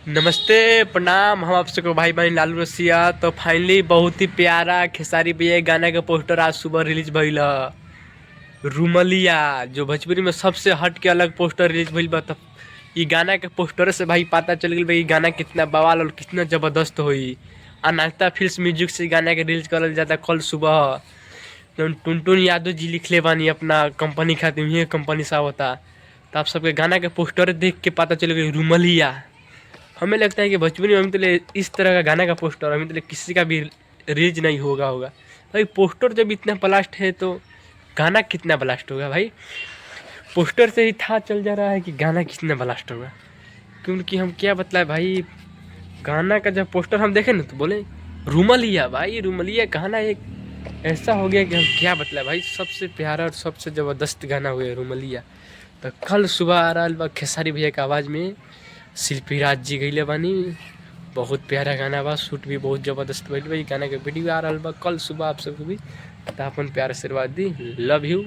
नमस्ते प्रणाम। हम आप सबको भाई बहन लालू रसिया। तो फाइनली बहुत ही प्यारा खेसारी भैया के गाना का पोस्टर आज सुबह रिलीज भइल ह। रूमलिया जो भोजपुरी में सबसे हट के अलग पोस्टर रिलीज भइल बा। तब ई गाना के पोस्टर से भाई पता चल गई भाई गाना कितना बवाल और कितना जबरदस्त होई। अनाता फिल्म्स म्यूजिक से गाना के रिलीज करल जाता कल सुबह। टुनटुन यादव जी लिखले बानी अपना कंपनी खातिर, ये कंपनी से होता। तो आप सबके गाना के पोस्टर देख के पता चल गई रूमलिया। हमें लगता है कि भोजपुरी में अभी तक इस तरह का गाना का पोस्टर अभी तक किसी का भी रिलीज नहीं होगा। भाई पोस्टर जब इतना ब्लास्ट है तो गाना कितना ब्लास्ट होगा भाई। पोस्टर से ही था चल जा रहा है कि गाना कितना ब्लास्ट होगा। क्योंकि हम क्या बतलाए भाई, गाना का जब पोस्टर हम देखे ना तो बोले रूमलिया। भाई रूमलिया गाना एक ऐसा हो गया कि हम क्या बतलाए भाई, सबसे प्यारा और सबसे ज़बरदस्त गाना हुआ रूमलिया। तो कल सुबह आ रहा बा खेसारी भैया की आवाज़ में शिल्पी राज जी गईले बानी। बहुत प्यारा गाना बा, शूट भी बहुत ज़बरदस्त भइल बा। गाना के वीडियो आ रहा बा कल सुबह आप सबको भी। तो अपन प्यार आशीर्वाद दी। Love you.